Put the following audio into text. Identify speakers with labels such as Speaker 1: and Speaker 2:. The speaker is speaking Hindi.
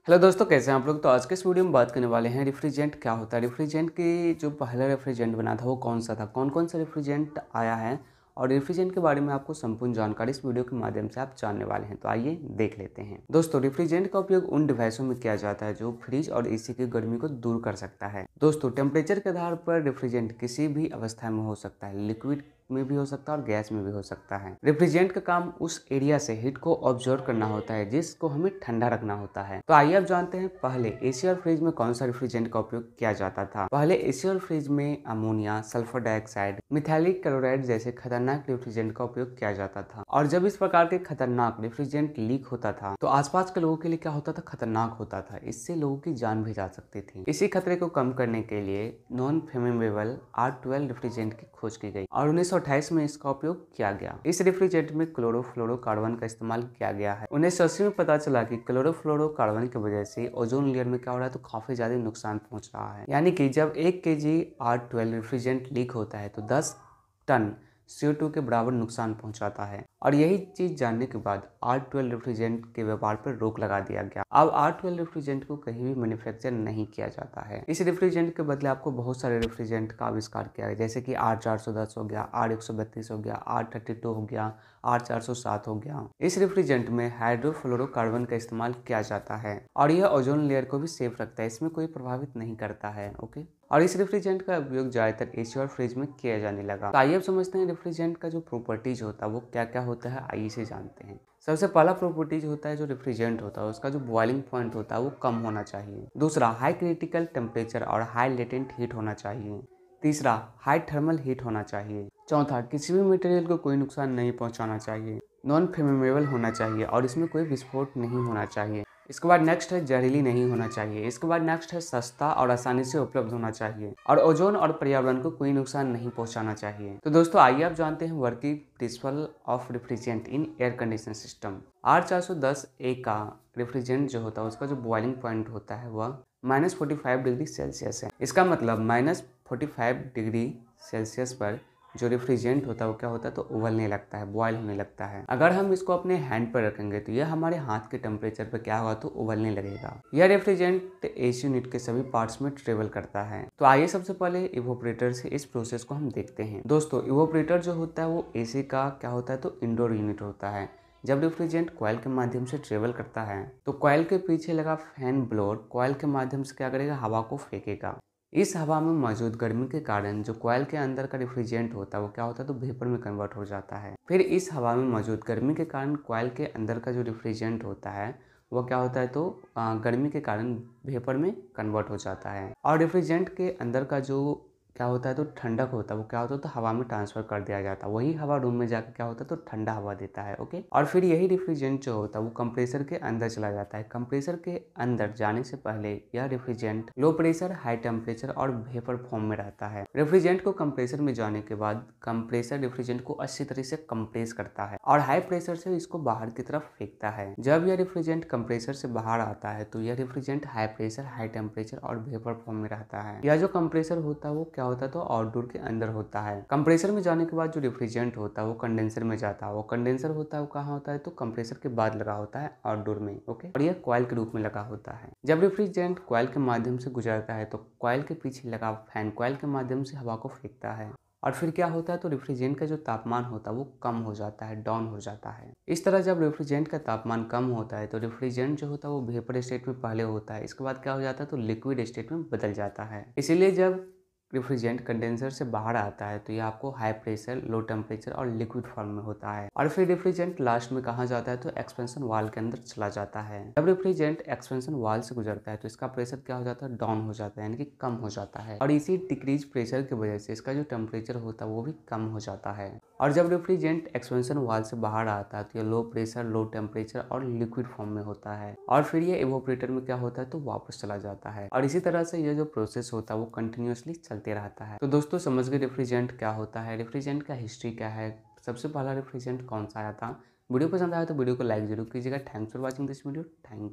Speaker 1: हेलो दोस्तों, कैसे हैं आप लोग। तो आज के इस वीडियो में बात करने वाले हैं रेफ्रिजरेंट क्या होता है। रेफ्रिजरेंट की जो पहला रेफ्रिजरेंट बना था वो कौन सा था, कौन कौन सा रेफ्रिजरेंट आया है और रेफ्रिजरेंट के बारे में आपको संपूर्ण जानकारी इस वीडियो के माध्यम से आप जानने वाले हैं। तो आइए देख लेते हैं। दोस्तों, रेफ्रिजरेंट का उपयोग उन डिवाइसों में किया जाता है जो फ्रिज और एसी की गर्मी को दूर कर सकता है। दोस्तों, टेम्परेचर के आधार पर रेफ्रिजरेंट किसी भी अवस्था में हो सकता है, लिक्विड में भी हो सकता है और गैस में भी हो सकता है। रेफ्रिजरेंट का काम उस एरिया से हीट को ऑब्जर्व करना होता है जिसको हमें ठंडा रखना होता है। तो आइए अब जानते हैं पहले एसी और फ्रिज में कौन सा रेफ्रिजरेंट का उपयोग किया जाता था। पहले एसी और फ्रिज में अमोनिया, सल्फर डाइऑक्साइड, मिथाइलिक क्लोराइड जैसे खतरनाक रेफ्रिजरेंट का उपयोग किया जाता था। और जब इस प्रकार के खतरनाक रेफ्रिजरेंट लीक होता था तो आसपास के लोगों के लिए क्या होता था, खतरनाक होता था। इससे लोगों की जान भी जा सकती थी। इसी खतरे को कम करने के लिए नॉन फ्लेमेबल R12 रेफ्रिजरेंट की खोज की गई और 1928 में इसका उपयोग किया गया। इस रेफ्रिजरेंट में क्लोरोफ्लोरोकार्बन का इस्तेमाल किया गया है। 1980 में पता चला कि क्लोरोफ्लोरोकार्बन की वजह से ओजोन लेयर में क्या हो रहा है, तो काफी ज्यादा नुकसान पहुंच रहा है। यानी कि जब 1 kg R12 रेफ्रिजरेंट लीक होता है तो 10 टन CO2 के बराबर नुकसान पहुंचाता है। और यही चीज जानने के बाद R12 रेफ्रिजरेंट के व्यापार पर रोक लगा दिया गया। अब R12 रेफ्रिजरेंट को कहीं भी मैन्युफैक्चर नहीं किया जाता है। इस रेफ्रिजरेंट के बदले आपको बहुत सारे रेफ्रिजरेंट का आविष्कार किया गया, जैसे कि R410 हो गया, R132 हो गया, R32 हो गया, R407 हो गया। इस रेफ्रिजरेंट में हाइड्रोफ्लोरोकार्बन का इस्तेमाल किया जाता है और यह ओजोन लेयर को भी सेफ रखता है, इसमें कोई प्रभावित नहीं करता है। ओके, और इस रेफ्रिजरेंट का उपयोग ज्यादातर एसी और फ्रिज में किया जाने लगा। तो आइए अब समझते हैं रेफ्रिजरेंट का जो प्रॉपर्टीज होता है वो क्या क्या होता है। आइए से जानते हैं। सबसे पहला प्रॉपर्टीज होता है जो रेफ्रिजरेंट होता है उसका जो बॉइलिंग पॉइंट होता है वो कम होना चाहिए। दूसरा, हाई क्रिटिकल टेम्परेचर और हाई लेटेंट हीट होना चाहिए। तीसरा, हाई थर्मल हीट होना चाहिए। चौथा, किसी भी मटेरियल को कोई नुकसान नहीं पहुंचाना चाहिए। नॉन फ्लेमेबल होना चाहिए और इसमें कोई विस्फोट नहीं होना चाहिए। इसके बाद नेक्स्ट है जहरीली नहीं होना चाहिए। इसके बाद नेक्स्ट है सस्ता और आसानी से उपलब्ध होना चाहिए और ओजोन और पर्यावरण को कोई नुकसान नहीं पहुंचाना चाहिए। तो दोस्तों, आइए आप जानते हैं working principle of refrigerant in air condition system. R410A का रेफ्रिजरेंट जो होता है उसका जो बॉइलिंग पॉइंट होता है वह -45 डिग्री सेल्सियस है। इसका मतलब -45 डिग्री सेल्सियस पर जो रेफ्रिजरेंट होता है वो क्या होता है, तो उबलने लगता है, बॉयल होने लगता है। अगर हम इसको अपने हैंड पर रखेंगे तो यह हमारे हाथ के टेम्परेचर पर क्या होगा, तो उबलने लगेगा। यह रेफ्रिजरेंट एसी यूनिट के सभी पार्ट्स में ट्रेवल करता है। तो आइए सबसे पहले इवोपरेटर से इस प्रोसेस को हम देखते हैं। दोस्तों, इवोपरेटर जो होता है वो एसी का क्या होता है, तो इंडोर यूनिट होता है। जब रेफ्रिजरेंट कॉइल के माध्यम से ट्रेवल करता है तो कॉइल के पीछे लगा फैन ब्लोअर कॉइल के माध्यम से क्या करेगा, हवा को फेंकेगा। इस हवा में मौजूद गर्मी के कारण जो कॉइल के अंदर का रेफ्रिजरेंट होता है वो क्या होता है, तो वेपर में कन्वर्ट हो जाता है। फिर इस हवा में मौजूद गर्मी के कारण कॉइल के अंदर का जो रेफ्रिजरेंट होता है वो क्या होता है, तो गर्मी के कारण वेपर में कन्वर्ट हो जाता है। और रेफ्रिजरेंट के अंदर का जो क्या होता है, तो ठंडक होता है वो क्या होता है, तो हवा में ट्रांसफर कर दिया जाता है। वही हवा रूम में जाकर क्या होता है, तो ठंडा हवा देता है। ओके, और फिर यही रेफ्रिजरेंट जो होता है वो कंप्रेसर के अंदर चला जाता है। कंप्रेसर के अंदर जाने से पहले यह refrigerant low pressure, high temperature और वेपर फॉर्म में रहता है। रेफ्रिजरेंट को कंप्रेसर में जाने के बाद कंप्रेसर रेफ्रिजरेंट को अच्छी तरह से कंप्रेस करता है और हाई प्रेशर से इसको बाहर की तरफ फेंकता है। जब यह रेफ्रिजरेंट कंप्रेसर से बाहर आता है तो यह refrigerant high pressure, high temperature और वेपर फॉर्म में रहता है। यह जो कंप्रेसर होता है वो क्या होता है, तो आउटडोर के अंदर होता है। कंप्रेसर में जाने के बाद जो रेफ्रिजरेंट होता है वो कंडेंसर में जाता है। वो कंडेंसर होता है वो कहाँ होता है, तो कंप्रेसर के बाद लगा होता है आउटडोर में। ओके, और यह कॉइल के रूप में लगा होता है। जब रेफ्रिजरेंट कॉइल के माध्यम से गुजरता है तो कॉइल के पीछे लगा फैन कॉइल के माध्यम से हवा को फेंकता है और फिर क्या होता है, तो रेफ्रिजरेंट का जो तापमान होता है वो कम हो जाता है, डाउन हो जाता है। इस तरह जब रेफ्रिजरेंट का तापमान कम होता है तो रेफ्रिजरेंट जो होता है वो वेपर स्टेट में पहले होता है, इसके बाद क्या हो जाता है, तो लिक्विड स्टेट में बदल जाता है। इसीलिए जब रेफ्रिजरेंट कंडेंसर से बाहर आता है तो ये आपको हाई प्रेशर, लो टेम्परेचर और लिक्विड फॉर्म में होता है। और फिर रेफ्रिजरेंट लास्ट में कहाँ जाता है, तो एक्सपेंशन वाल के अंदर चला जाता है। जब रेफ्रिजरेंट एक्सपेंशन वाल से गुजरता है तो इसका प्रेशर क्या हो जाता है, डाउन हो जाता है, यानी कि कम हो जाता है। और इसी डिक्रीज प्रेशर की वजह से इसका जो टेम्परेचर होता है वो भी कम हो जाता है। और जब रेफ्रिजरेंट एक्सपेंशन वाल से बाहर आता है तो ये लो प्रेशर, लो टेम्परेचर और लिक्विड फॉर्म में होता है और फिर ये इवोपरेटर में क्या होता है, तो वापस चला जाता है। और इसी तरह से ये जो प्रोसेस होता है वो कंटिन्यूअसली चलते रहता है। तो दोस्तों, समझ गए रेफ्रिजरेंट क्या होता है, रेफ्रिजरेंट का हिस्ट्री क्या है, सबसे पहला रेफ्रिजरेंट कौन सा आया था। वीडियो पसंद आया तो वीडियो को लाइक जरूर कीजिएगा। Thanks for watching this video. Thank